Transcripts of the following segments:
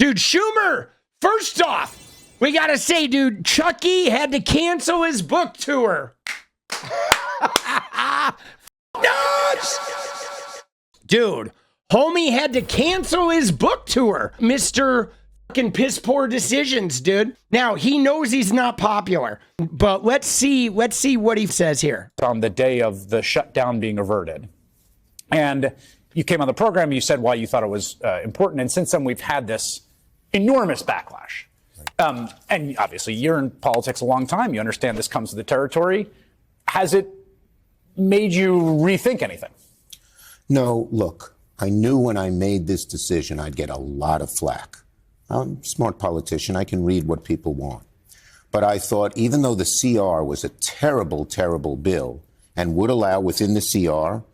Dude, Schumer, first off, we got to say, dude, Chucky had to cancel his book tour. Nuts! Dude, homie had to cancel his book tour. Mr. fucking piss poor decisions, dude. Now, he knows he's not popular, but let's see what he says here. On the day of the shutdown being averted. And you came on the program, you said why you thought it was important. And since then, we've had this enormous backlash. And obviously, you're in politics a long time. You understand this comes to the territory. Has it made you rethink anything? No, look, I knew when I made this decision I'd get a lot of flack. I'm a smart politician. I can read what people want. But I thought even though the CR was a terrible, terrible bill and would allow within the CR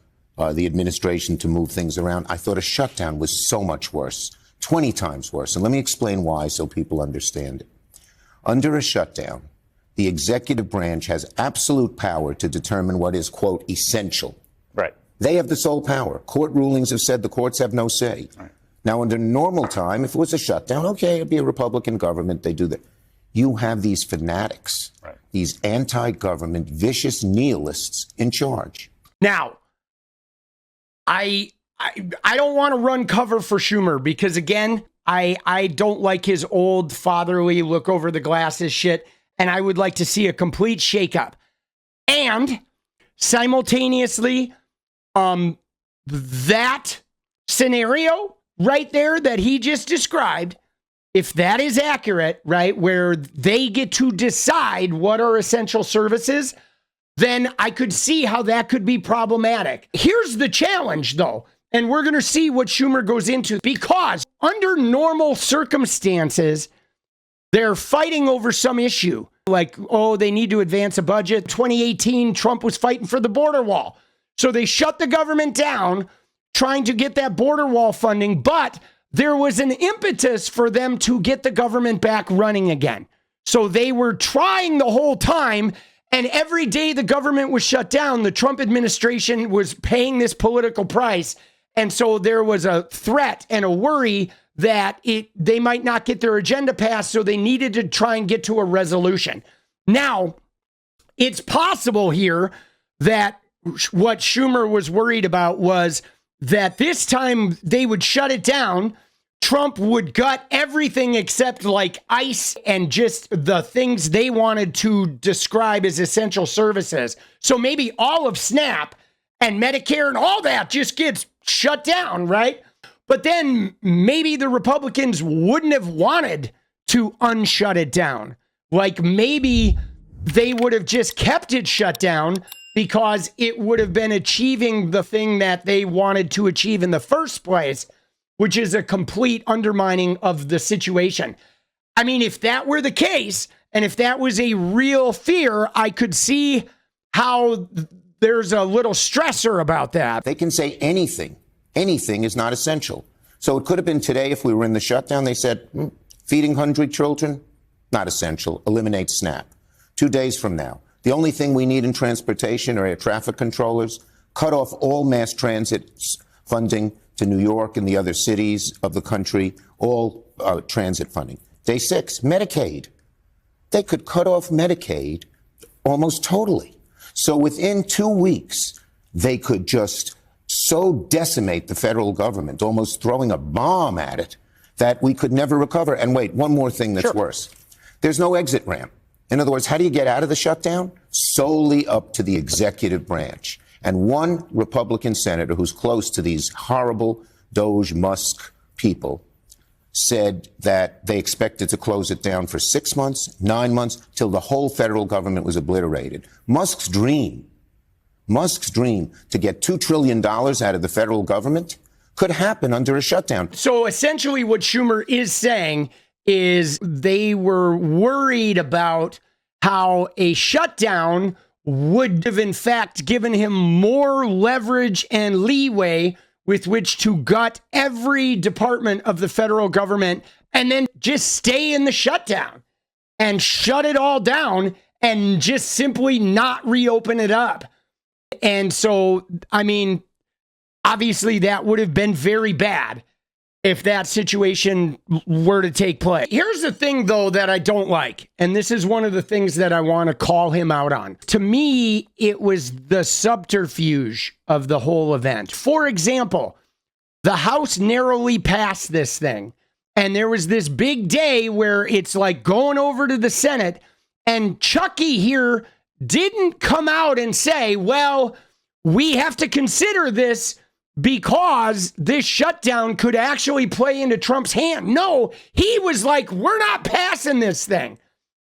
the administration to move things around, I thought a shutdown was so much worse, 20 times worse. And let me explain why so people understand it. Under a shutdown, the executive branch has absolute power to determine what is, quote, essential. Right. They have the sole power. Court rulings have said the courts have no say. Right. Now, under normal time, if it was a shutdown, okay, it'd be a Republican government. They do that. You have these fanatics, right, these anti-government, vicious nihilists in charge. Now, I don't want to run cover for Schumer because, again, I don't like his old fatherly look over the glasses shit, and I would like to see a complete shakeup. And simultaneously, that scenario right there that he just described, if that is accurate, right, where they get to decide what are essential services, then I could see how that could be problematic. Here's the challenge, though, and we're going to see what Schumer goes into, because under normal circumstances, they're fighting over some issue. Like, oh, they need to advance a budget. 2018, Trump was fighting for the border wall. So they shut the government down, trying to get that border wall funding, but there was an impetus for them to get the government back running again. So they were trying the whole time, and every day the government was shut down, the Trump administration was paying this political price. And so there was a threat and a worry that they might not get their agenda passed, so they needed to try and get to a resolution. Now, it's possible here that what Schumer was worried about was that this time they would shut it down, Trump would gut everything except like ICE and just the things they wanted to describe as essential services. So maybe all of SNAP and Medicare and all that just gets shut down, right? But then maybe the Republicans wouldn't have wanted to unshut it down. Like maybe they would have just kept it shut down because it would have been achieving the thing that they wanted to achieve in the first place, which is a complete undermining of the situation. I mean, if that were the case, and if that was a real fear, I could see how there's a little stressor about that. They can say anything. Anything is not essential. So it could have been today if we were in the shutdown, they said, feeding hungry children, not essential, eliminate SNAP. 2 days from now, the only thing we need in transportation are air traffic controllers, cut off all mass transit funding to New York and the other cities of the country, all transit funding. Day 6, Medicaid. They could cut off Medicaid almost totally. So within 2 weeks, they could just so decimate the federal government, almost throwing a bomb at it, that we could never recover. And wait, one more thing that's worse. There's no exit ramp. In other words, how do you get out of the shutdown? Solely up to the executive branch. And one Republican senator who's close to these horrible Doge Musk people said that they expected to close it down for 6 months, 9 months, till the whole federal government was obliterated. Musk's dream to get $2 trillion out of the federal government could happen under a shutdown. So essentially what Schumer is saying is they were worried about how a shutdown would have in fact given him more leverage and leeway with which to gut every department of the federal government and then just stay in the shutdown and shut it all down and just simply not reopen it up. And so, I mean, obviously that would have been very bad. if that situation were to take place. Here's the thing, though, that I don't like, and this is one of the things that I want to call him out on. To me, it was the subterfuge of the whole event. For example, the House narrowly passed this thing, and there was this big day where it's like going over to the Senate, and Chucky here didn't come out and say, well, we have to consider this because this shutdown could actually play into Trump's hand. No, he was like, we're not passing this thing.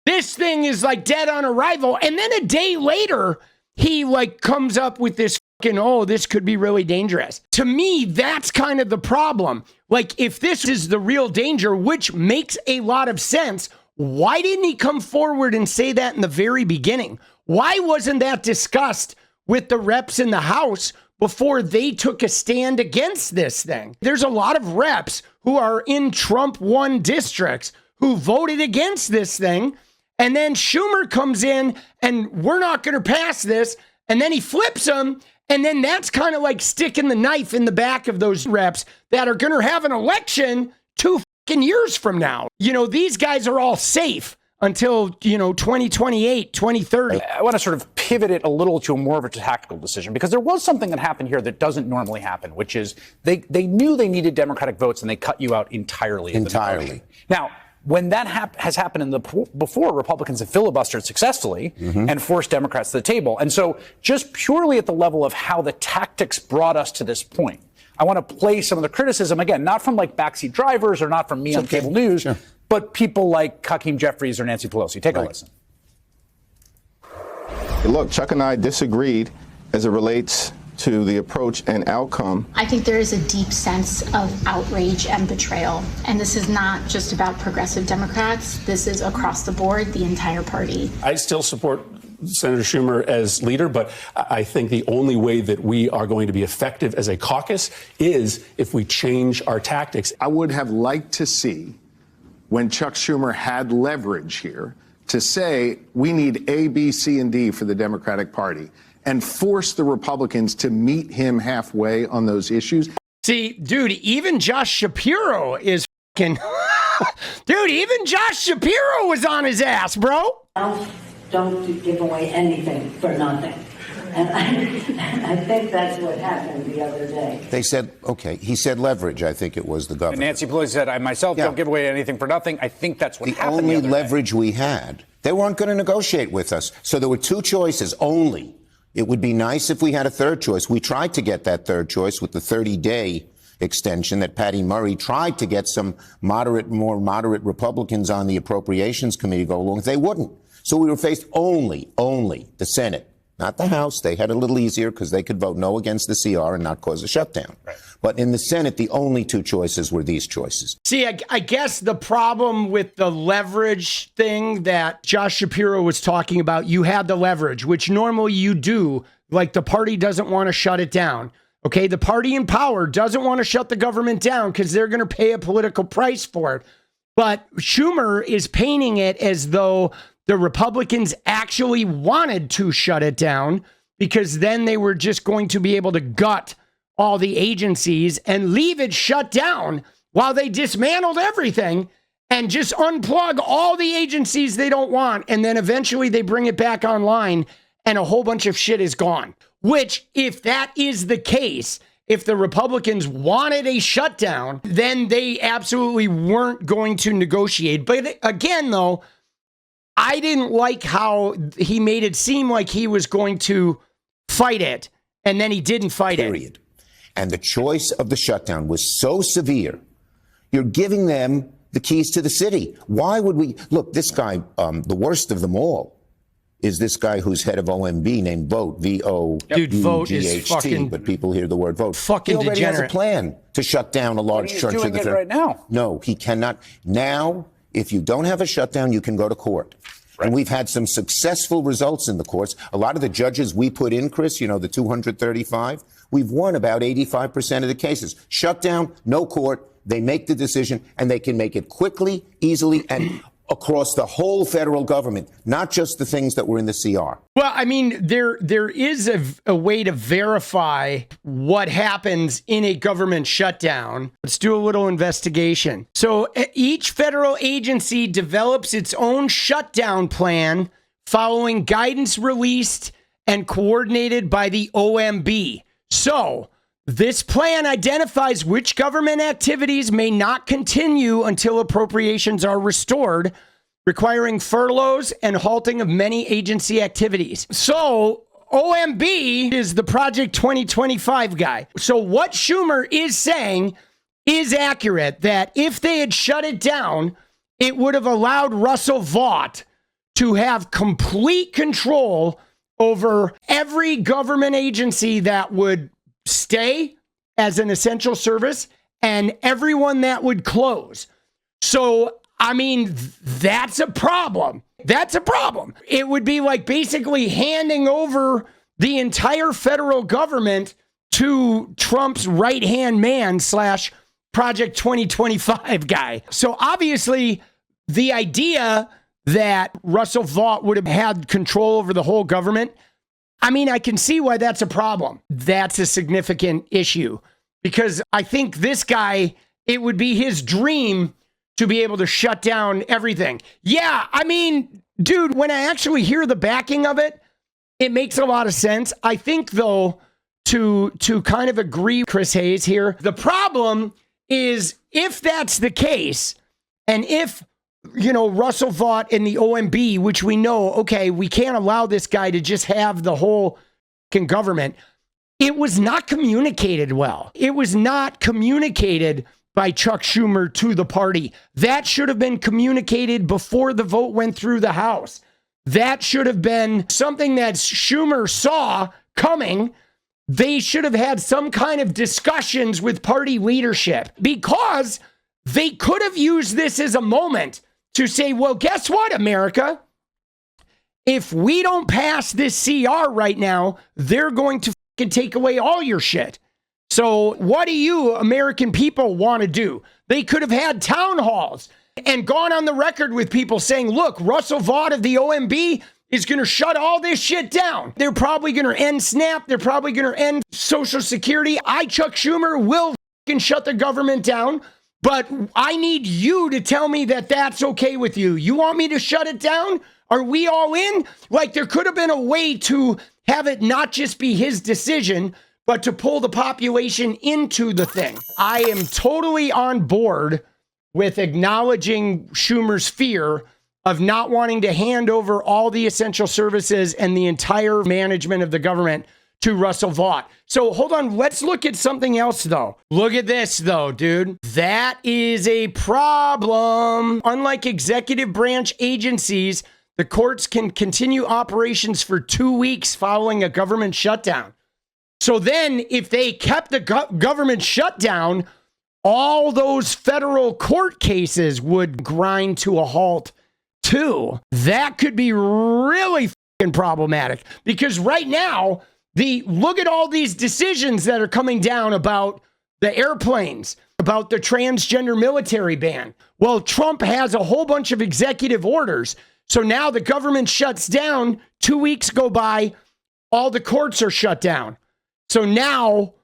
This thing is like dead on arrival. And then a day later, he like comes up with this fucking, oh, this could be really dangerous. To me, that's kind of the problem. Like, if this is the real danger, which makes a lot of sense, why didn't he come forward and say that in the very beginning? Why wasn't that discussed with the reps in the House before they took a stand against this thing? There's a lot of reps who are in Trump-won districts who voted against this thing, and then Schumer comes in and we're not going to pass this, and then he flips them, and then that's kind of like sticking the knife in the back of those reps that are going to have an election 2 fucking years from now. You know, these guys are all safe until, 2028, 2030. I want to sort of pivot it a little to more of a tactical decision, because there was something that happened here that doesn't normally happen, which is they knew they needed Democratic votes and they cut you out entirely. Entirely. Now, when that has happened before, Republicans have filibustered successfully and forced Democrats to the table. And so just purely at the level of how the tactics brought us to this point, I want to play some of the criticism, again, not from like backseat drivers or not from me on cable news, but people like Hakeem Jeffries or Nancy Pelosi. Take a listen. Look, Chuck and I disagreed as it relates to the approach and outcome. I think there is a deep sense of outrage and betrayal. And this is not just about progressive Democrats. This is across the board, the entire party. I still support Senator Schumer as leader, but I think the only way that we are going to be effective as a caucus is if we change our tactics. I would have liked to see, when Chuck Schumer had leverage here, to say we need A, B, C, and D for the Democratic Party and force the Republicans to meet him halfway on those issues. See, dude, even Josh Shapiro is fucking... Dude, even Josh Shapiro was on his ass, bro. Don't give away anything for nothing. And I think that's what happened the other day. They said, okay, he said leverage, I think it was the governor. And Nancy Pelosi said, I myself don't give away anything for nothing. I think that's what happened. The only leverage we had, they weren't going to negotiate with us. So there were two choices only. It would be nice if we had a third choice. We tried to get that third choice with the 30-day extension that Patty Murray tried to get some more moderate Republicans on the Appropriations Committee to go along. They wouldn't. So we were faced only the Senate, not the House. They had a little easier because they could vote no against the CR and not cause a shutdown. Right. But in the Senate, the only two choices were these choices. See, I guess the problem with the leverage thing that Josh Shapiro was talking about, you had the leverage, which normally you do. Like, the party doesn't want to shut it down. Okay, the party in power doesn't want to shut the government down because they're going to pay a political price for it. But Schumer is painting it as though the Republicans actually wanted to shut it down because then they were just going to be able to gut all the agencies and leave it shut down while they dismantled everything and just unplug all the agencies they don't want. And then eventually they bring it back online and a whole bunch of shit is gone. Which, if that is the case, if the Republicans wanted a shutdown, then they absolutely weren't going to negotiate. But again, though, I didn't like how he made it seem like he was going to fight it, and then he didn't fight it. And the choice of the shutdown was so severe. You're giving them the keys to the city. Why would we? Look, this guy, the worst of them all, is this guy who's head of OMB named Vote, V-O-U-G-H-T. Dude, Vote is fucking... But people hear the word vote. Fucking he already degenerate. has a plan to shut down a large chunk of the... He's doing it right now. No, he cannot. Now, if you don't have a shutdown, you can go to court. Right. And we've had some successful results in the courts. A lot of the judges we put in, Chris, you know, the 235, we've won about 85% of the cases. Shutdown, no court. They make the decision, and they can make it quickly, easily, and across the whole federal government, not just the things that were in the CR. Well, I mean, there is a way to verify what happens in a government shutdown. Let's do a little investigation. So each federal agency develops its own shutdown plan following guidance released and coordinated by the OMB. So this plan identifies which government activities may not continue until appropriations are restored, requiring furloughs and halting of many agency activities. So OMB is the Project 2025 guy. So what Schumer is saying is accurate, that if they had shut it down, it would have allowed Russell Vought to have complete control over every government agency that would stay as an essential service and everyone that would close. So, I mean, that's a problem. That's a problem. It would be like basically handing over the entire federal government to Trump's right-hand man / Project 2025 guy. So obviously, the idea that Russell Vought would have had control over the whole government, I mean, I can see why that's a problem. That's a significant issue because I think this guy, it would be his dream to be able to shut down everything. Yeah, I mean, dude, when I actually hear the backing of it, it makes a lot of sense. I think, though, to kind of agree with Chris Hayes here, the problem is if that's the case, and if, you know, Russell Vought and the OMB, which we know, okay, we can't allow this guy to just have the whole government. It was not communicated well. It was not communicated by Chuck Schumer to the party. That should have been communicated before the vote went through the House. That should have been something that Schumer saw coming. They should have had some kind of discussions with party leadership because they could have used this as a moment to say, well, guess what, America? If we don't pass this CR right now, they're going to take away all your shit. So what do you American people want to do? They could have had town halls and gone on the record with people saying, look, Russell Vought of the OMB is going to shut all this shit down. They're probably going to end SNAP. They're probably going to end Social Security. Chuck Schumer, will shut the government down. But I need you to tell me that that's okay with you. You want me to shut it down? Are we all in? Like, there could have been a way to have it not just be his decision, but to pull the population into the thing. I am totally on board with acknowledging Schumer's fear of not wanting to hand over all the essential services and the entire management of the government to Russell Vought. So hold on, let's look at something else though. Look at this though, dude. That is a problem. Unlike executive branch agencies, the courts can continue operations for 2 weeks following a government shutdown. So then if they kept the government shutdown, all those federal court cases would grind to a halt too. That could be really fucking problematic because right now, look at all these decisions that are coming down about the airplanes, about the transgender military ban. Well, Trump has a whole bunch of executive orders. So now the government shuts down. 2 weeks go by. All the courts are shut down. So now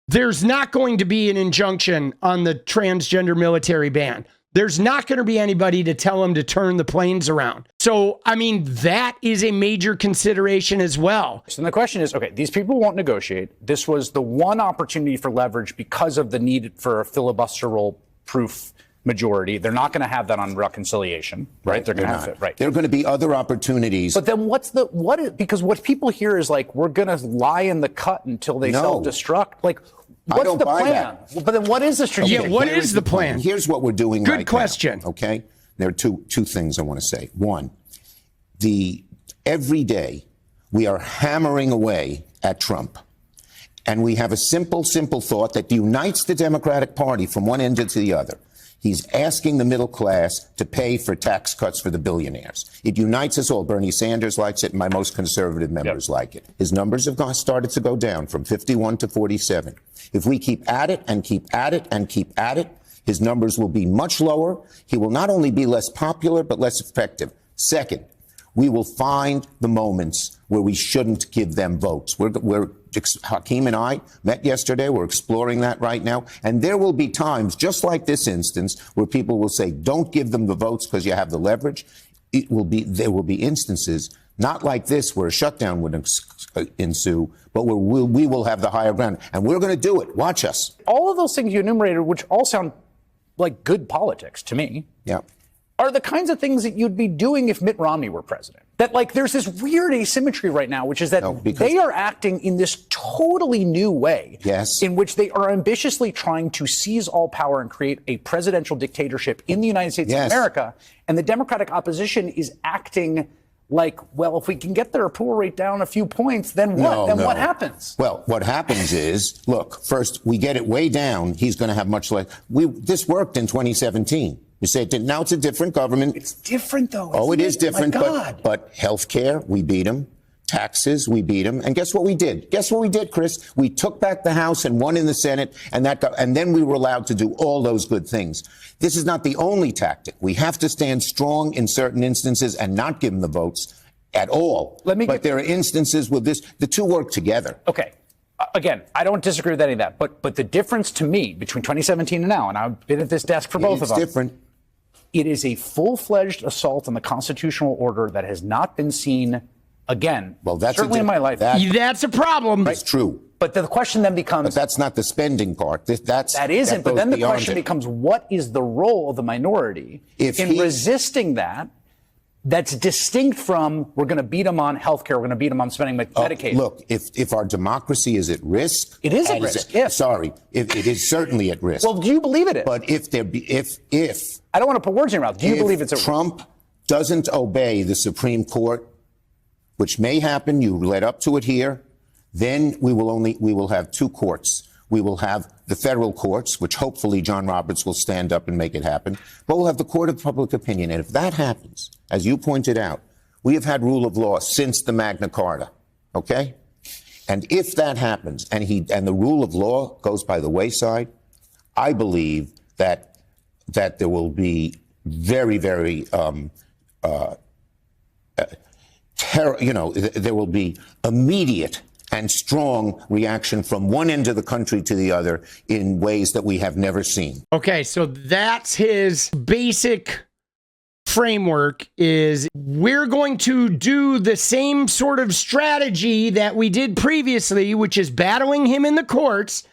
there's not going to be an injunction on the transgender military ban. There's not going to be anybody to tell him to turn the planes around. So, I mean, that is a major consideration as well. So the question is, okay, these people won't negotiate. This was the one opportunity for leverage because of the need for a filibuster-proof majority. They're not going to have that on reconciliation, right? They're going to have it, right? There are going to be other opportunities. But then because what people hear is like, we're going to lie in the cut until they self-destruct. Like, what's the plan? But then what is the strategy? Yeah, what is the plan? Here's what we're doing right now. Good question. Okay? There are two things I want to say. One, every day we are hammering away at Trump. And we have a simple thought that unites the Democratic Party from one end to the other. He's asking the middle class to pay for tax cuts for the billionaires. It unites us all. Bernie Sanders likes it, and my most conservative members like it. His numbers have started to go down from 51 to 47. If we keep at it and keep at it and keep at it, his numbers will be much lower. He will not only be less popular, but less effective. Second, we will find the moments where we shouldn't give them votes. Hakeem and I met yesterday. We're exploring that right now. And there will be times, just like this instance, where people will say, don't give them the votes because you have the leverage. There will be instances, not like this, where a shutdown would ensue, but where we will have the higher ground. And we're going to do it. Watch us. All of those things you enumerated, which all sound like good politics to me. Yeah. Are the kinds of things that you'd be doing if Mitt Romney were president. That, like, there's this weird asymmetry right now, which is that they are acting in this totally new way. Yes. In which they are ambitiously trying to seize all power and create a presidential dictatorship in the United States of America. And the Democratic opposition is acting like, well, if we can get their approval rate down a few points, then what? What happens? Well, what happens is, look, first, we get it way down. He's going to have much less. This worked in 2017. You say it didn't. Now it's a different government. It's different, though. It is different. My God. But healthcare, we beat him. Taxes, we beat him. And guess what we did? Guess what we did, Chris? We took back the House and won in the Senate, and then we were allowed to do all those good things. This is not the only tactic. We have to stand strong in certain instances and not give them the votes at all. But there are instances with this. The two work together. Okay. Again, I don't disagree with any of that. But the difference to me between 2017 and now, and I've been at this desk for both of them. It's different. It is a full-fledged assault on the constitutional order that has not been seen again. Well, that's certainly in my life. That's a problem. That's true. But the question then becomes... But that's not the spending part. That isn't. But then the question becomes, what is the role of the minority in resisting that? That's distinct from, we're going to beat them on health care, we're going to beat them on spending Medicaid. Look, if our democracy is at risk... It is at risk, it is certainly at risk. Well, do you believe it is? But if... I don't want to put words in your mouth. Do you believe it's at risk? Trump doesn't obey the Supreme Court, which may happen, you led up to it here, then we will have two courts. We will have the federal courts, which hopefully John Roberts will stand up and make it happen. But we'll have the court of public opinion. And if that happens, as you pointed out, we have had rule of law since the Magna Carta. Okay? And if that happens and the rule of law goes by the wayside, I believe that there will be very, very there will be immediate and strong reaction from one end of the country to the other in ways that we have never seen. Okay, so that's his basic framework. Is we're going to do the same sort of strategy that we did previously, which is battling him in the courts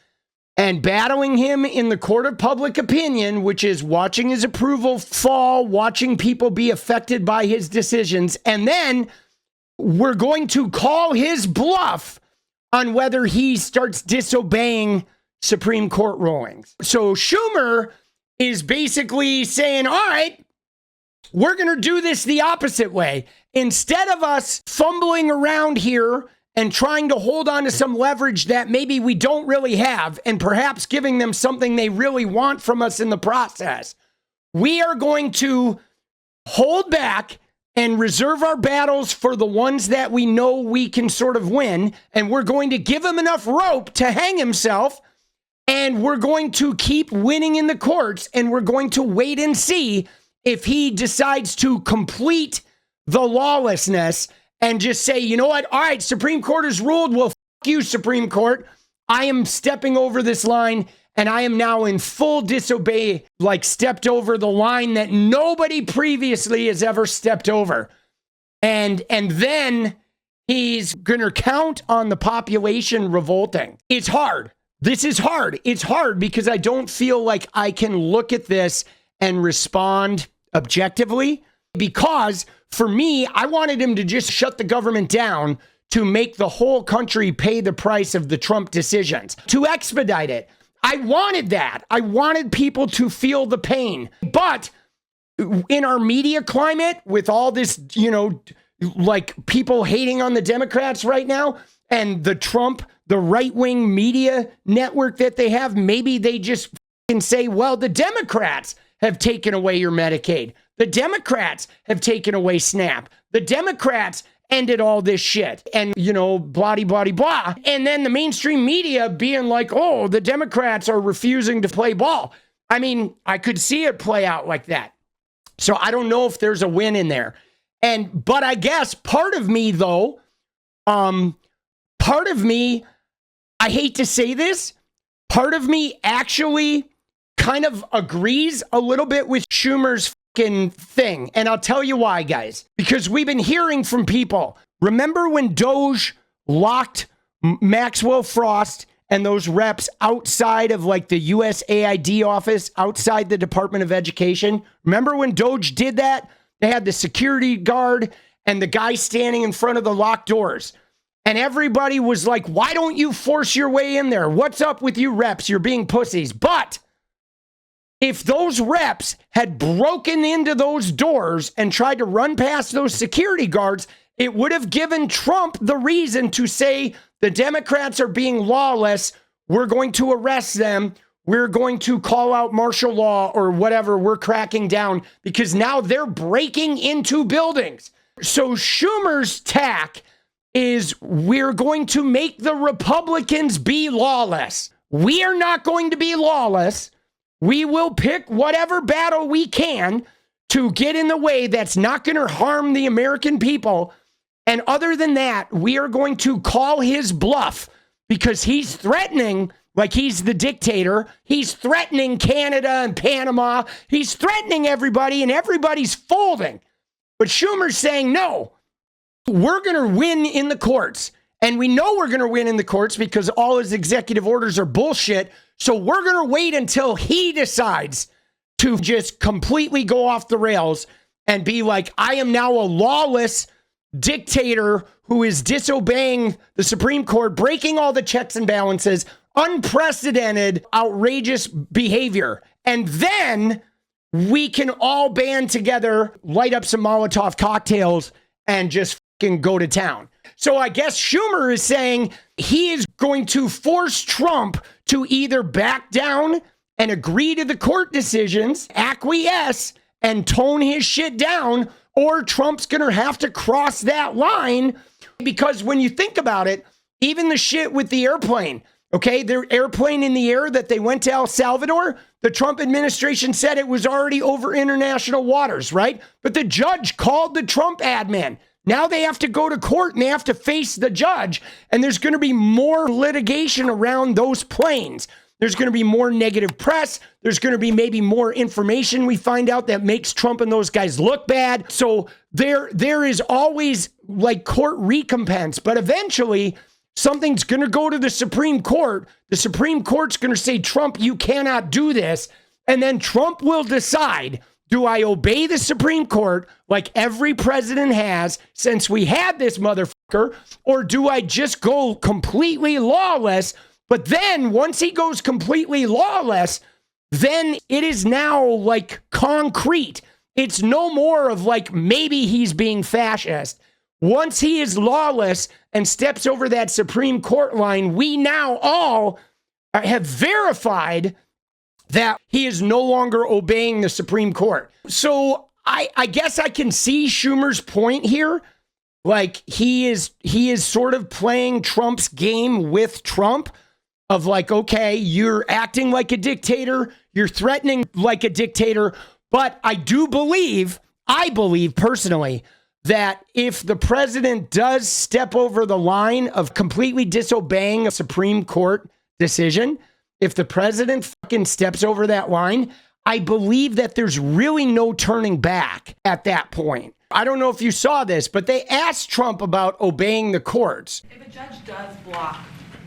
and battling him in the court of public opinion, which is watching his approval fall, watching people be affected by his decisions, and then we're going to call his bluff on whether he starts disobeying Supreme Court rulings. So Schumer is basically saying, all right, we're going to do this the opposite way. Instead of us fumbling around here and trying to hold on to some leverage that maybe we don't really have, and perhaps giving them something they really want from us in the process, we are going to hold back and reserve our battles for the ones that we know we can sort of win. And we're going to give him enough rope to hang himself. And we're going to keep winning in the courts. And we're going to wait and see if he decides to complete the lawlessness and just say, you know what? All right, Supreme Court has ruled. Well, fuck you, Supreme Court. I am stepping over this line. And I am now in full disobey, like stepped over the line that nobody previously has ever stepped over. And then he's going to count on the population revolting. It's hard. This is hard. It's hard because I don't feel like I can look at this and respond objectively. Because for me, I wanted him to just shut the government down to make the whole country pay the price of the Trump decisions, to expedite it. I wanted that. I wanted people to feel the pain. But in our media climate, with all this, like people hating on the Democrats right now, and the right-wing media network that they have, maybe they just can say, well, the Democrats have taken away your Medicaid. The Democrats have taken away SNAP. The Democrats ended all this shit, and blah, blah, blah. And then the mainstream media being like, oh, the Democrats are refusing to play ball. I mean, I could see it play out like that. So I don't know if there's a win in there. But I guess part of me, though, part of me, I hate to say this, part of me actually kind of agrees a little bit with Schumer's fucking thing. And I'll tell you why, guys. Because we've been hearing from people. Remember when Doge locked Maxwell Frost and those reps outside of like the USAID office, outside the Department of Education? Remember when Doge did that? They had the security guard and the guy standing in front of the locked doors. And everybody was like, why don't you force your way in there? What's up with you reps? You're being pussies. But if those reps had broken into those doors and tried to run past those security guards, it would have given Trump the reason to say the Democrats are being lawless. We're going to arrest them. We're going to call out martial law or whatever. We're cracking down because now they're breaking into buildings. So Schumer's tack is we're going to make the Republicans be lawless. We are not going to be lawless. We will pick whatever battle we can to get in the way that's not going to harm the American people. And other than that, we are going to call his bluff because he's threatening, like he's the dictator. He's threatening Canada and Panama. He's threatening everybody and everybody's folding. But Schumer's saying, no, we're going to win in the courts. And we know we're going to win in the courts because all his executive orders are bullshit. So we're going to wait until he decides to just completely go off the rails and be like, I am now a lawless dictator who is disobeying the Supreme Court, breaking all the checks and balances, unprecedented, outrageous behavior. And then we can all band together, light up some Molotov cocktails, and just fucking go to town. So I guess Schumer is saying he is going to force Trump to either back down and agree to the court decisions, acquiesce, and tone his shit down, or Trump's going to have to cross that line. Because when you think about it, even the shit with the airplane, okay, their airplane in the air that they went to El Salvador, the Trump administration said it was already over international waters, right? But the judge called the Trump admin. Now they have to go to court and they have to face the judge. And there's going to be more litigation around those planes. There's going to be more negative press. There's going to be maybe more information we find out that makes Trump and those guys look bad. So there is always like court recompense. But eventually something's going to go to the Supreme Court. The Supreme Court's going to say, Trump, you cannot do this. And then Trump will decide, do I obey the Supreme Court like every president has since we had this motherfucker? Or do I just go completely lawless? But then once he goes completely lawless, then it is now like concrete. It's no more of like maybe he's being fascist. Once he is lawless and steps over that Supreme Court line, we now all have verified that he is no longer obeying the Supreme Court. So I guess I can see Schumer's point here. Like he is sort of playing Trump's game with Trump of like, okay, you're acting like a dictator. You're threatening like a dictator. But I believe personally, that if the president does step over the line of completely disobeying a Supreme Court decision, if the president fucking steps over that line, I believe that there's really no turning back at that point. I don't know if you saw this, but they asked Trump about obeying the courts. If a judge does block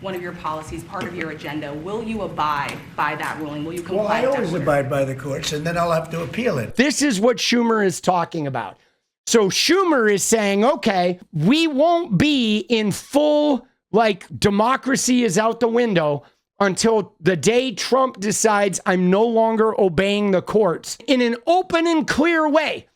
one of your policies, part of your agenda, will you abide by that ruling? Will you comply? Well, I always abide by the courts, and then I'll have to appeal it. This is what Schumer is talking about. So Schumer is saying, okay, we won't be in full, like, democracy is out the window until the day Trump decides I'm no longer obeying the courts in an open and clear way.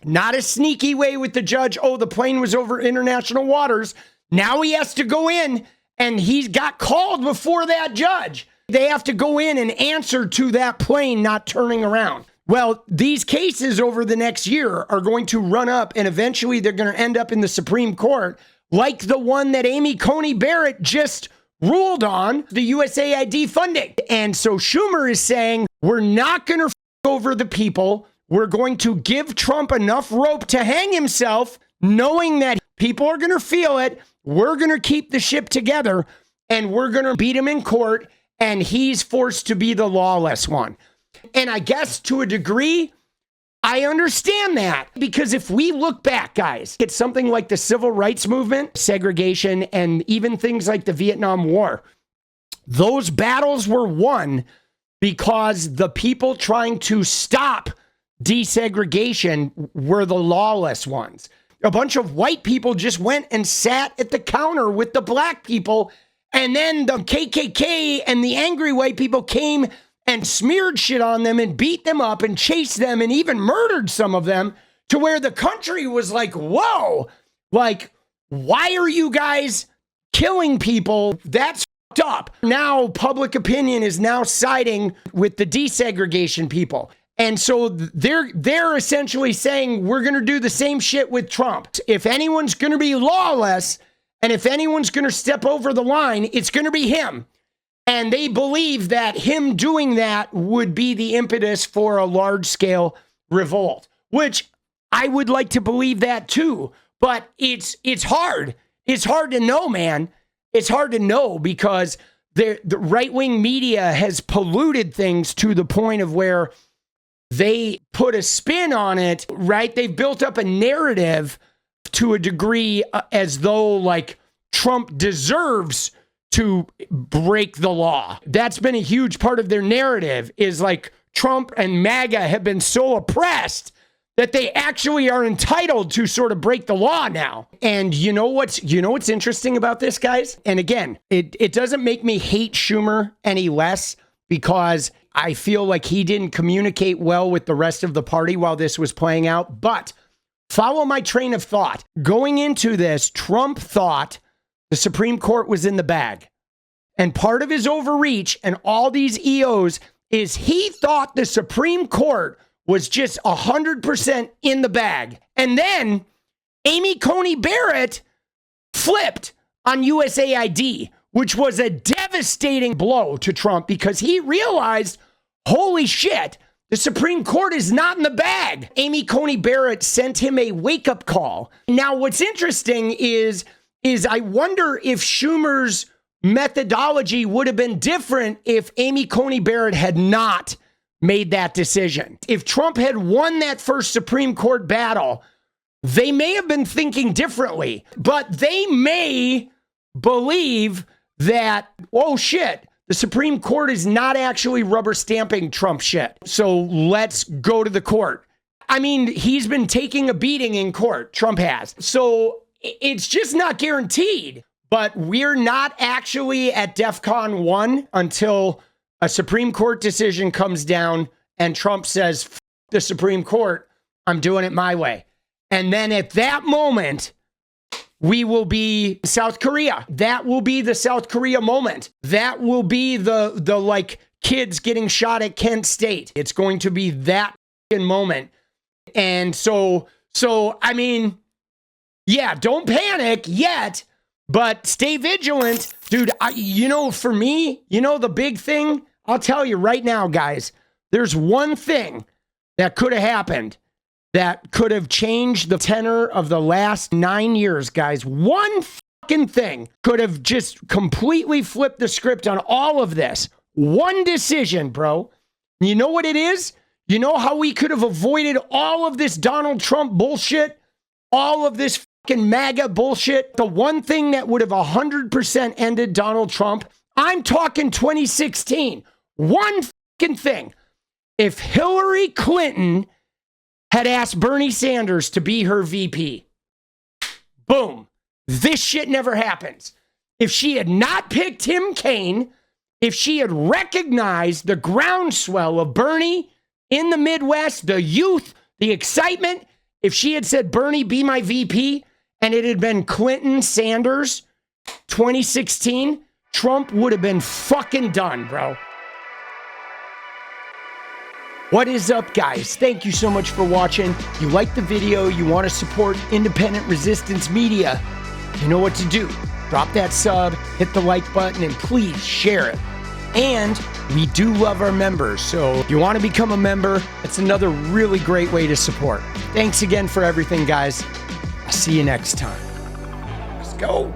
Not a sneaky way with the judge. Oh, the plane was over international waters. Now he has to go in, and he's got called before that judge. They have to go in and answer to that plane not turning around. Well, these cases over the next year are going to run up, and eventually they're going to end up in the Supreme Court, like the one that Amy Coney Barrett just ruled on the USAID funding. And so Schumer is saying, we're not going to f over the people. We're going to give Trump enough rope to hang himself, knowing that people are going to feel it. We're going to keep the ship together, and we're going to beat him in court, and he's forced to be the lawless one. And I guess to a degree, I understand that, because if we look back, guys, it's something like the civil rights movement, segregation, and even things like the Vietnam War. Those battles were won because the people trying to stop desegregation were the lawless ones. A bunch of white people just went and sat at the counter with the black people, and then the KKK and the angry white people came and smeared shit on them and beat them up and chased them and even murdered some of them, to where the country was like, whoa, like, why are you guys killing people? That's fucked up. Now public opinion is now siding with the desegregation people. And so they're essentially saying, we're going to do the same shit with Trump. If anyone's going to be lawless, and if anyone's going to step over the line, it's going to be him. And they believe that him doing that would be the impetus for a large-scale revolt, which I would like to believe that too. But it's hard. It's hard to know, man. It's hard to know, because the right-wing media has polluted things to the point of where they put a spin on it, right? They've built up a narrative to a degree as though, like, Trump deserves to break the law. That's been a huge part of their narrative, is like Trump and MAGA have been so oppressed that they actually are entitled to sort of break the law now. And you know what's interesting about this, guys? And again, it doesn't make me hate Schumer any less, because I feel like he didn't communicate well with the rest of the party while this was playing out. But follow my train of thought. Going into this, Trump thought the Supreme Court was in the bag. And part of his overreach and all these EOs is he thought the Supreme Court was just 100% in the bag. And then Amy Coney Barrett flipped on USAID, which was a devastating blow to Trump, because he realized, holy shit, the Supreme Court is not in the bag. Amy Coney Barrett sent him a wake-up call. Now, what's interesting is I wonder if Schumer's methodology would have been different if Amy Coney Barrett had not made that decision. If Trump had won that first Supreme Court battle, they may have been thinking differently, but they may believe that, oh shit, the Supreme Court is not actually rubber stamping Trump shit, so let's go to the court. I mean, he's been taking a beating in court, Trump has. So it's just not guaranteed, but we're not actually at Defcon 1 until a Supreme Court decision comes down and Trump says, F the Supreme Court, I'm doing it my way. And then at that moment, we will be South Korea. That will be the South Korea moment. That will be the like kids getting shot at Kent State. It's going to be that moment. And so I mean, yeah, don't panic yet, but stay vigilant. Dude, for me, the big thing, I'll tell you right now, guys, there's one thing that could have happened that could have changed the tenor of the last 9 years, guys. One fucking thing could have just completely flipped the script on all of this. One decision, bro. You know what it is? You know how we could have avoided all of this Donald Trump bullshit? All of this fucking MAGA bullshit? The one thing that would have 100% ended Donald Trump, I'm talking 2016. One fucking thing. If Hillary Clinton had asked Bernie Sanders to be her VP, boom, this shit never happens. If she had not picked Tim Kaine, if she had recognized the groundswell of Bernie in the Midwest, the youth, the excitement, if she had said, Bernie, be my VP, and it had been Clinton, Sanders, 2016, Trump would have been fucking done, bro. What is up, guys? Thank you so much for watching. You like the video, you want to support independent resistance media, you know what to do. drop that sub, hit the like button, and please share it. And we do love our members, so if you want to become a member, it's another really great way to support. Thanks again for everything, guys. I'll see you next time. Let's go.